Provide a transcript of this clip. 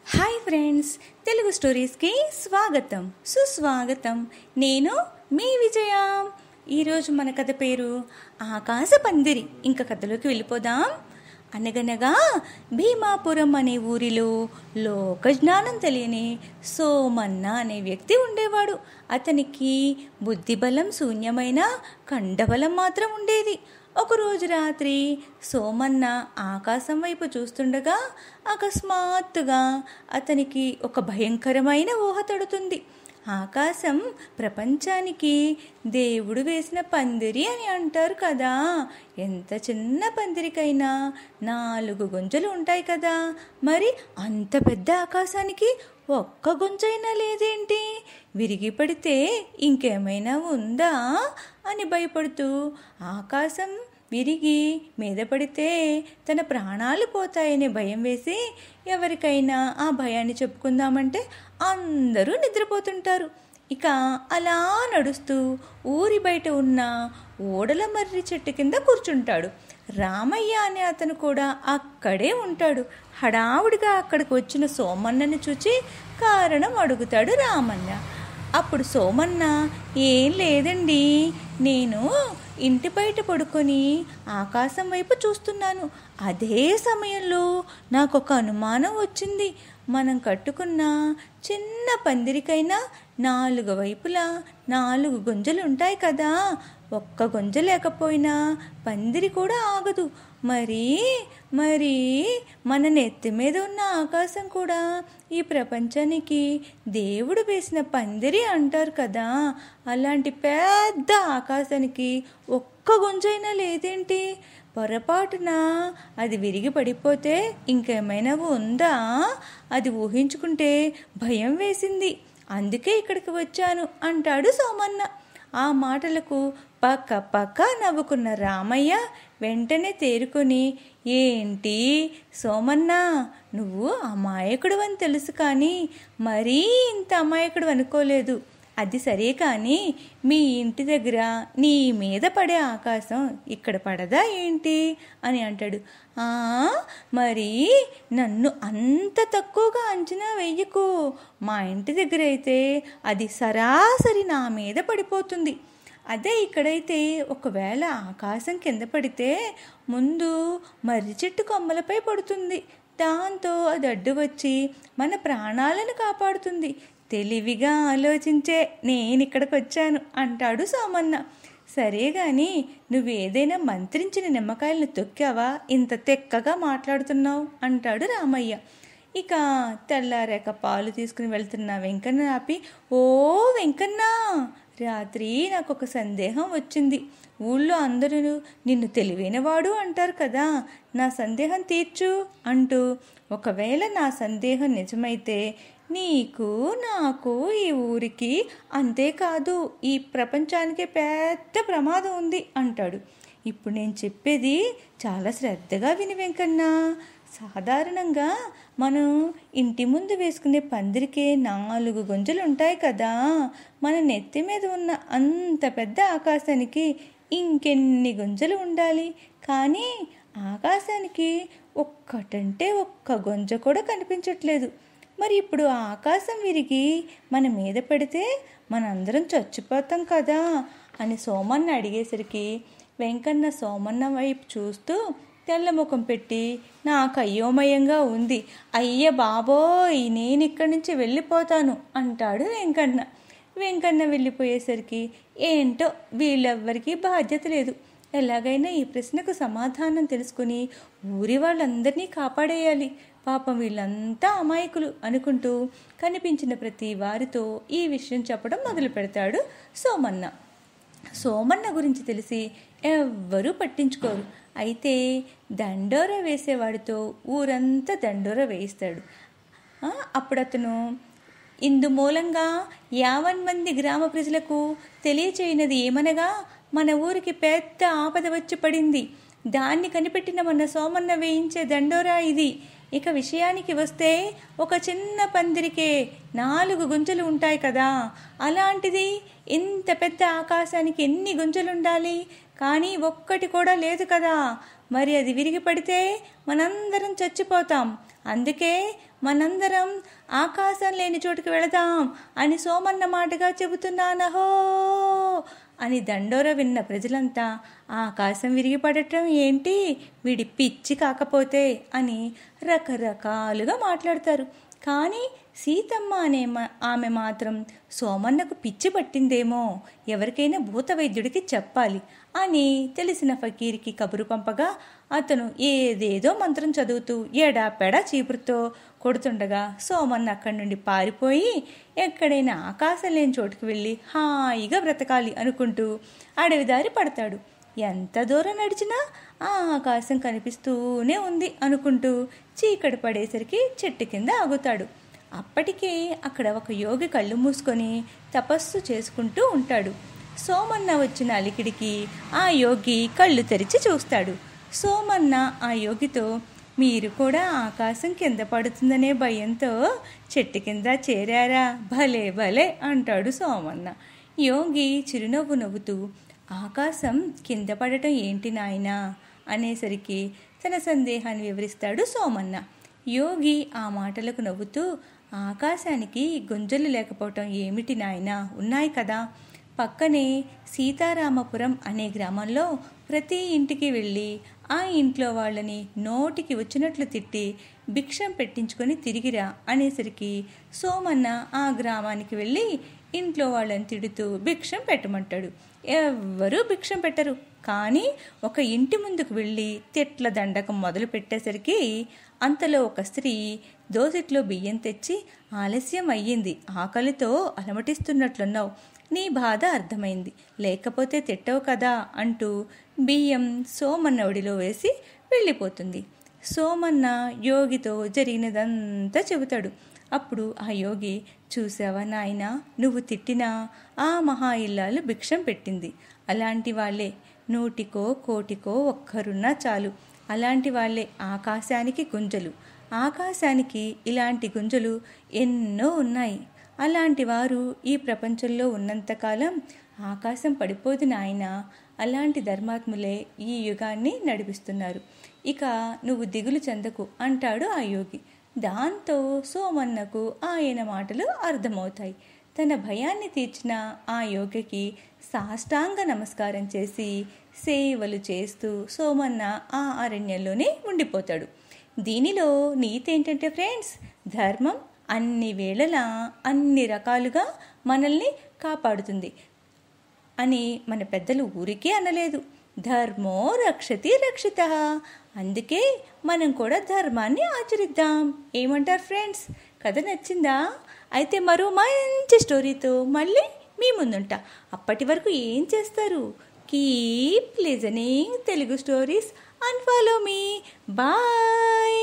Hi friends, Telugu స్టోరీస్కి స్వాగతం సుస్వాగతం. నేను మీ విజయ. ఈరోజు మన కథ పేరు ఆకాశ పందిరి. ఇంకా కథలోకి వెళ్ళిపోదాం. అనగనగా భీమాపురం అనే ఊరిలో లోకజ్ఞానం తెలియని సోమన్న అనే వ్యక్తి ఉండేవాడు. అతనికి బుద్ధిబలం శూన్యమైన కండబలం మాత్రం ఉండేది. ఒకరోజు రాత్రి సోమన్న ఆకాశం వైపు చూస్తుండగా అకస్మాత్తుగా అతనికి ఒక భయంకరమైన ఊహ తడుతుంది. ఆకాశం ప్రపంచానికి దేవుడు వేసిన పందిరి అని అంటారు కదా. ఎంత చిన్న పందిరికైనా 4 గుంజలు ఉంటాయి కదా. మరి అంత పెద్ద ఆకాశానికి ఒక్క గుంజైనా లేదేంటి? విరిగి పడితే ఇంకేమైనా ఉందా అని భయపడుతూ ఆకాశం విరిగి మీద పడితే తన ప్రాణాలు పోతాయనే భయం వేసి ఎవరికైనా ఆ భయాన్ని చెప్పుకుందామంటే అందరూ నిద్రపోతుంటారు. ఇక అలా నడుస్తూ ఊరి బయట ఉన్న ఓడల మర్రి చెట్టు కింద కూర్చుంటాడు. రామయ్య అనే అతను కూడా అక్కడే ఉంటాడు. హడావుడిగా అక్కడికి వచ్చిన సోమన్నని చూచి కారణం అడుగుతాడు రామన్న. అప్పుడు సోమన్న, ఏం లేదండి, నేను ఇంటి బయట పడుకొని ఆకాశం వైపు చూస్తున్నాను. అదే సమయంలో నాకు ఒక అనుమానం వచ్చింది. మనం కట్టుకున్న చిన్న పందిరికైనా 4 వైపులా 4 గుంజలు ఉంటాయి కదా. ఒక్క గుంజ లేకపోయినా పందిరి కూడా ఆగదు. మరి మన నెత్తి మీద ఉన్న ఆకాశం కూడా ఈ ప్రపంచానికి దేవుడు వేసిన పందిరి అంటారు కదా. అలాంటి పెద్ద ఆకాశానికి ఒక్క గుంజైనా లేదేంటి? పొరపాటున అది విరిగి పడిపోతే ఇంకేమైనా ఉందా? అది ఊహించుకుంటే భయం వేసింది. అందుకే ఇక్కడికి వచ్చాను అంటాడు సోమన్న. ఆ మాటలకు పక్క పక్క నవ్వుకున్న రామయ్య వెంటనే తేరుకొని, ఏంటి సోమన్న, నువ్వు అమాయకుడు అని తెలుసు, కానీ మరీ ఇంత అమాయకుడు అనుకోలేదు. అది సరే, కానీ మీ ఇంటి దగ్గర నీ మీద పడే ఆకాశం ఇక్కడ పడదా ఏంటి అని అంటాడు. మరి నన్ను అంత తక్కువగా అంచనా వెయ్యకు. మా ఇంటి దగ్గర అయితే అది సరాసరి నా మీద పడిపోతుంది. అదే ఇక్కడైతే ఒకవేళ ఆకాశం కింద పడితే ముందు మర్రి చెట్టు కొమ్మలపై పడుతుంది. దాంతో అది అడ్డు వచ్చి మన ప్రాణాలను కాపాడుతుంది. తెలివిగా ఆలోచించే నేను ఇక్కడికి వచ్చాను అంటాడు సోమన్న. సరే గాని నువ్వేదైనా మంత్రించిన నిమ్మకాయలను తొక్కావా? ఇంత తెక్కగా మాట్లాడుతున్నావు అంటాడు రామయ్య. ఇక తెల్లారేక పాలు తీసుకుని వెళ్తున్న వెంకన్న ఆపి, ఓ వెంకన్న, రాత్రి నాకు ఒక సందేహం వచ్చింది. ఊళ్ళో అందరూ నిన్ను తెలివైనవాడు అంటారు కదా, నా సందేహం తీర్చు అంటూ, ఒకవేళ నా సందేహం నిజమైతే నీకు నాకు ఈ ఊరికి అంతేకాదు ఈ ప్రపంచానికే పెద్ద ప్రమాదం ఉంది అంటాడు. ఇప్పుడు నేను చెప్పేది చాలా శ్రద్ధగా విని వెంకన్న. సాధారణంగా మనం ఇంటి ముందు వేసుకునే పందిరికే 4 గుంజలు ఉంటాయి కదా. మన నెత్తి మీద ఉన్న అంత పెద్ద ఆకాశానికి ఇంకెన్ని గుంజలు ఉండాలి? కానీ ఆకాశానికి ఒక్కటంటే ఒక్క గుంజ కూడా కనిపించట్లేదు. మరి ఇప్పుడు ఆకాశం విరిగి మన మీద పడితే మనందరం చచ్చిపోతాం కదా అని సోమన్న అడిగేసరికి వెంకన్న సోమన్న వైపు చూస్తూ తెల్లముఖం పెట్టి, నాకు అయోమయంగా ఉంది, అయ్య బాబోయ్, నేను ఇక్కడి నుంచి వెళ్ళిపోతాను అంటాడు వెంకన్న. వెంకన్న వెళ్ళిపోయేసరికి ఏంటో వీళ్ళెవ్వరికీ బాధ్యత లేదు. ఎలాగైనా ఈ ప్రశ్నకు సమాధానం తెలుసుకుని ఊరి వాళ్ళందరినీ కాపాడేయాలి. పాపం వీళ్ళంతా అమాయకులు అనుకుంటూ కనిపించిన ప్రతి వారితో ఈ విషయం చెప్పడం మొదలు పెడతాడు సోమన్న. సోమన్న గురించి తెలిసి ఎవ్వరూ పట్టించుకోరు. అయితే దండోరా వేసేవాడితో ఊరంతా దండోరా వేయిస్తాడు. అప్పుడు అతను, ఇందు మూలంగా 50 మంది గ్రామ ప్రజలకు తెలియచేయనది ఏమనగా, మన ఊరికి పెద్ద ఆపద వచ్చి పడింది. దాన్ని కనిపెట్టిన మన సోమన్న వేయించే దండోరా ఇది. ఇక విషయానికి వస్తే ఒక చిన్న పందిరికే 4 గుంజలు ఉంటాయి కదా. అలాంటిది ఇంత పెద్ద ఆకాశానికి ఎన్ని గుంజలుండాలి? కానీ ఒక్కటి కూడా లేదు కదా. మరి అది విరిగి పడితే మనందరం చచ్చిపోతాం. అందుకే మనందరం ఆకాశం లేని చోటుకు వెళదాం అని సోమన్న మాటగా చెబుతున్నానహో అని దండోర విన్న ప్రజలంతా ఆకాశం విరిగిపడటం ఏంటి, వీడి పిచ్చి కాకపోతే అని రకరకాలుగా మాట్లాడతారు. కానీ సీతమ్మ అనే ఆమె మాత్రం సోమన్నకు పిచ్చి పట్టిందేమో, ఎవరికైనా భూత వైద్యుడికి చెప్పాలి అని తెలిసిన ఫకీర్కి కబురు పంపగా అతను ఏదేదో మంత్రం చదువుతూ ఎడాపెడా చీపురుతో కొడుతుండగా సోమన్న అక్కడి నుండి పారిపోయి ఎక్కడైనా ఆకాశం లేని చోటుకు వెళ్ళి హాయిగా బ్రతకాలి అనుకుంటూ అడవి దారి పడతాడు. ఎంత దూరం నడిచినా ఆ ఆకాశం కనిపిస్తూనే ఉంది అనుకుంటూ చీకటి పడేసరికి చెట్టు కింద ఆగుతాడు. అప్పటికే అక్కడ ఒక యోగి కళ్ళు మూసుకొని తపస్సు చేసుకుంటూ ఉంటాడు. సోమన్న వచ్చిన అలికిడికి ఆ యోగి కళ్ళు తెరిచి చూస్తాడు. సోమన్న ఆ యోగితో, మీరు కూడా ఆకాశం కింద పడుతుందనే భయంతో చెట్టు కింద చేరారా, భలే భలే అంటాడు సోమన్న. యోగి చిరునవ్వు నవ్వుతూ, ఆకాశం కింద పడటం ఏంటి నాయనా అనేసరికి తన సందేహాన్ని వివరిస్తాడు సోమన్న. యోగి ఆ మాటలకు నవ్వుతూ, ఆకాశానికి గుంజలు లేకపోవటం ఏమిటి నాయనా, ఉన్నాయి కదా. పక్కనే సీతారామపురం అనే గ్రామంలో ప్రతి ఇంటికి వెళ్ళి ఆ ఇంట్లో వాళ్ళని నోటికి వచ్చినట్లు తిట్టి భిక్షం పెట్టించుకొని తిరిగిరా అనేసరికి సోమన్న ఆ గ్రామానికి వెళ్ళి ఇంట్లో వాళ్ళని తిడుతూ భిక్షం పెట్టమంటాడు. ఎవ్వరూ భిక్షం పెట్టరు. కానీ ఒక ఇంటి ముందుకు వెళ్ళి తిట్ల దండకం మొదలు పెట్టేసరికి అంతలో ఒక స్త్రీ దోసిట్లో బియ్యం తెచ్చి, ఆలస్యం అయ్యింది, ఆకలితో అలమటిస్తున్నట్లున్నావు, నీ బాధ అర్థమైంది, లేకపోతే తిట్టవు కదా అంటూ బియ్యం సోమన్న ఒడిలో వేసి వెళ్ళిపోతుంది. సోమన్న యోగితో జరిగినదంతా చెబుతాడు. అప్పుడు ఆ యోగి, చూసావా నాయనా, నువ్వు తిట్టినా ఆ మహా ఇల్లాలు భిక్షం పెట్టింది. అలాంటి వాళ్ళే నూటికో కోటికో ఒక్కరున్నా చాలు. అలాంటి వాళ్ళే ఆకాశానికి గుంజలు. ఆకాశానికి ఇలాంటి గుంజలు ఎన్నో ఉన్నాయి. అలాంటి వారు ఈ ప్రపంచంలో ఉన్నంతకాలం ఆకాశం పడిపోదు నాయనా. అలాంటి ధర్మాత్ములే ఈ యుగాన్ని నడిపిస్తున్నారు. ఇక నువ్వు దిగులు చెందకు అంటాడు ఆ యోగి. దాంతో సోమన్నకు ఆయన మాటలు అర్థమవుతాయి. తన భయాన్ని తీర్చిన ఆ యోగికి సాష్టాంగ నమస్కారం చేసి సేవలు చేస్తూ సోమన్న ఆ అరణ్యంలోనే ఉండిపోతాడు. దీనిలో నీతి ఏంటంటే ఫ్రెండ్స్, ధర్మం అన్ని వేళలా అన్ని రకాలుగా మనల్ని కాపాడుతుంది అని మన పెద్దలు ఊరికే అనలేదు. ధర్మో రక్షతి రక్షితః. అందుకే మనం కూడా ధర్మాన్ని ఆచరిద్దాం. ఏమంటారు ఫ్రెండ్స్? కథ నచ్చిందా? అయితే మరో మంచి స్టోరీతో మళ్ళీ మీ ముందుంటా. అప్పటి వరకు ఏం చేస్తారు? Keep listening Telugu stories and follow me. Bye.